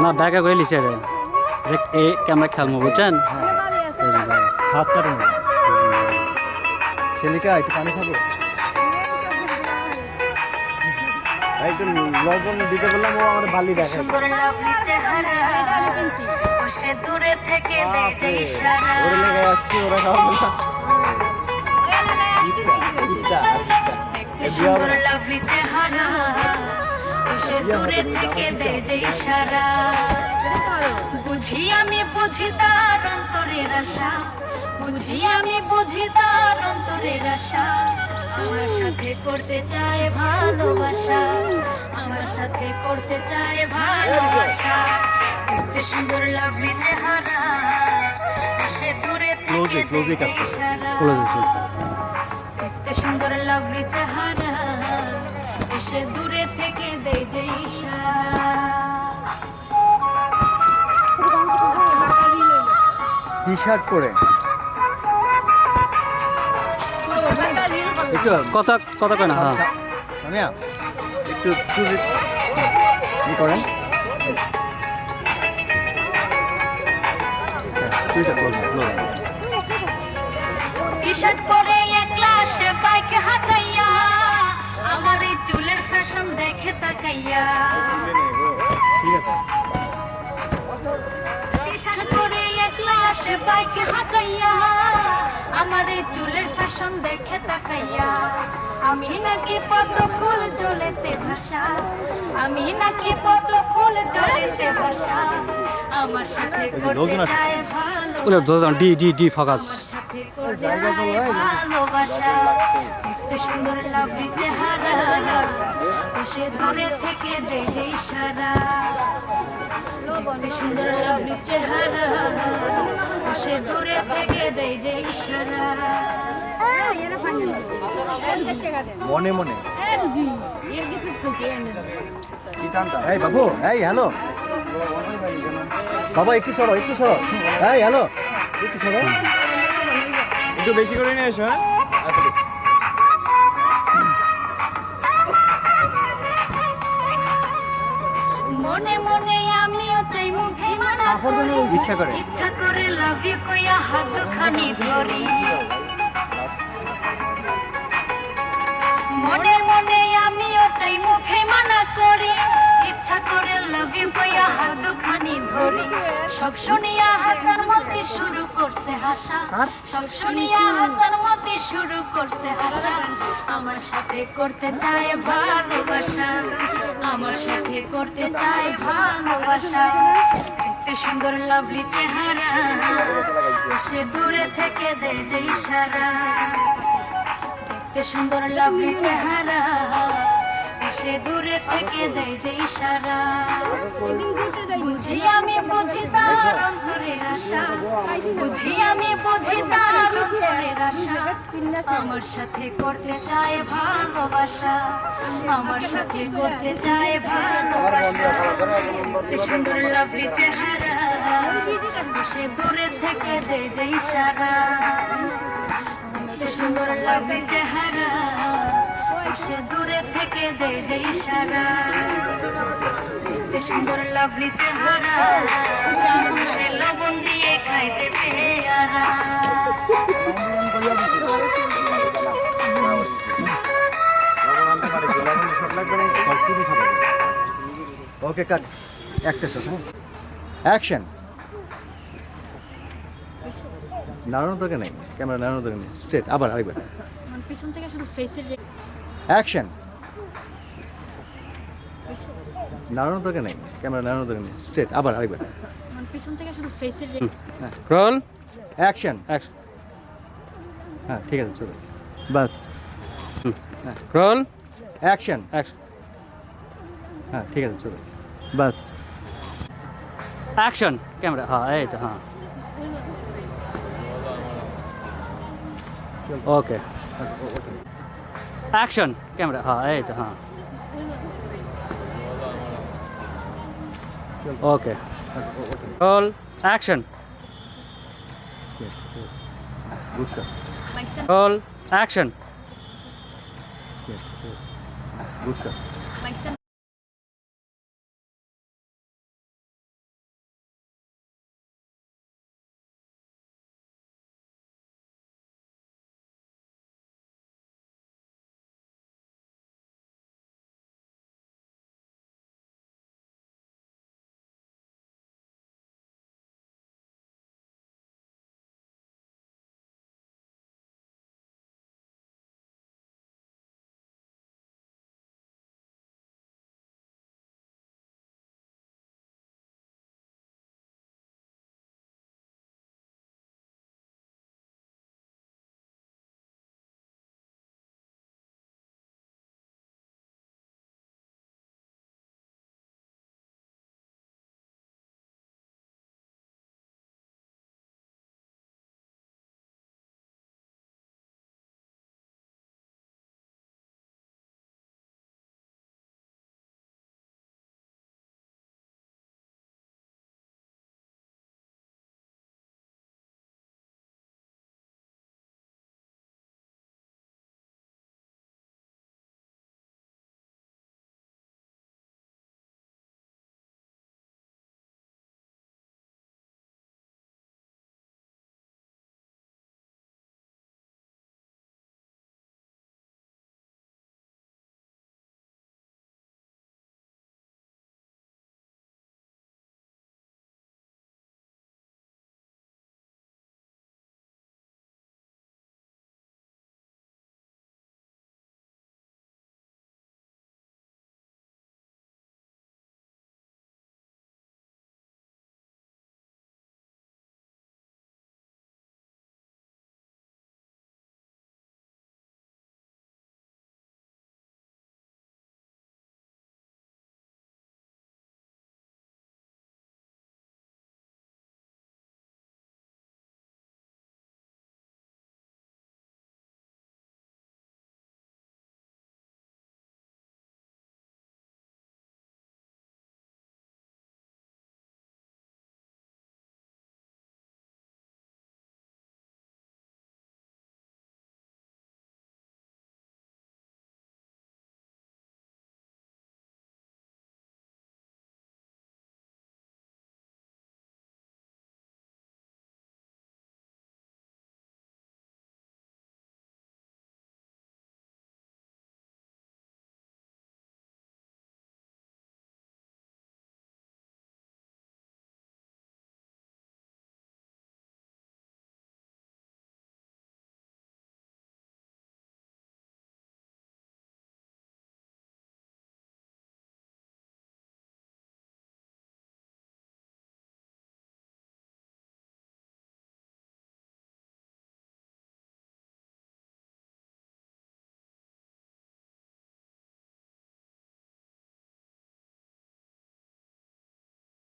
না ঢাকা করে লিছে রে এ ক্যামেরা খেলবো বুঝছেন হাত কাটে না ছেলেকা একটু পানি খাবো একটু লবণ দিতে বললাম ও আমার বালি দেখে সুন্দর লাভলি চেহারা বসে দূরে থেকে দেয় যে ইশারা ওরে লেগে আসছে ওরা খাওয়া না সুন্দর লাভলি চেহারা বসে দূরে থেকে দেয় যে ইশারা বুঝি আমি বুঝি তার অন্তরের আশা বুঝি আমি বুঝি তার অন্তরের আশা আমার সাথে করতে চায় ভালোবাসা আমার সাথে করতে চায় ভালোবাসা দেখতে সুন্দর লাভলি চেহারা সে দূরে থেকে দেখতে ইশারা দেখতে সুন্দর লাভলি চেহারা সে দূরে থেকে দেয় যে ইশারা টি শার্ট পরে একটু কথা কথা কয় না হ্যাঁ সামিয়া একটু চুরি কি করেন টি শার্ট পরে একলা সে বাইক হাঁকাইয়া আমার এই চুলের ফ্যাশন দেখে তাকাইয়া ঠিক আছে টি শার্ট পরে একলা সে বাইক হাঁকাইয়া আমার এই চুলের ফ্যাশন দেখে তাকাইয়া আমি নাকি পদ্ম ফুল জ্বলেতে ভাষা আমি নাকি পদ্ম ফুল জ্বলেতে ভাষা আমার সাথে করতে চায় ওরে ভালো ডি ডি ডি ফোকাস সাথে করতে চায় ভালোবাসা দেখতে সুন্দর লাভলি চেহারা সে দূরে থেকে দেয় যে ইশারা দেখতে সুন্দর লাভলি চেহারা সে দূরে থেকে দেয় যে ইশারা মনে মনে এই বাবু এই হ্যালো বাবা একটু সরো এই হ্যালো একটু সরো একটু বেশি করে নিয়ে এসো হ্যাঁ মনে মনে আমিও চাই মুখে মানা ইচ্ছা করে লাভ ইউ কইয়া হাত খানি ধরি মনে মনে আমিও চাই মুখে মানা করি ইচ্ছা করে লাভ ইউ কইয়া হাত খানি ধরি সব শুনিয়া হাসার মতি শুরু করছে হাসা সব শুনিয়া হাসার মতি শুরু করছে হাসা আমার সাথে করতে চায় ভালোবাসা আমার সাথে করতে চায় ভালোবাসা দেখতে সুন্দর লাভলি চেহারা সে দূরে থেকে দেয় যে ইশারা দেখতে সুন্দর লাভলি চেহারা সে দূরে থেকে দেয় যে ইশারা বুঝি আমি বুঝি তার অন্তরের আশা বুঝি আমি বুঝি তার অন্তরের আশা আমার সাথে করতে চায় ভালোবাসা আমার সাথে করতে চায় ভালোবাসা দেখতে সুন্দর লাভলি চেহারা সে দূরে থেকে দেয় যে ইশারা দেখতে সুন্দর লাভলি চেহারা সে দূরে থেকে দেয় যে ইশারা দেখতে সুন্দর লাভলি চেহারা সে লবণ দিয়ে খায় যে পেয়ারা ওকে কাট একটা শট অ্যাকশন নাড়ানো তোকে নেই ক্যামেরা নাড়ানো তোকে নেই স্ট্রেট আবার আরেকবার পিছন থেকে শুধু ফেসের অ্যাকশন নাড়ানো তোকে নেই ক্যামেরা নাড়ানো তোকে নেই স্ট্রেট আবার আরেকবার পিছন থেকে শুধু ফেসের রোল অ্যাকশন হ্যাঁ ঠিক আছে চলো বাস রোল অ্যাকশন হ্যাঁ ঠিক আছে চলো বাস অ্যাকশন ক্যামেরা হ্যাঁ এই তো হ্যাঁ ওকে অ্যাকশন ক্যামেরা হ্যাঁ এই তো হ্যাঁ ওকে roll action good shot roll action good shot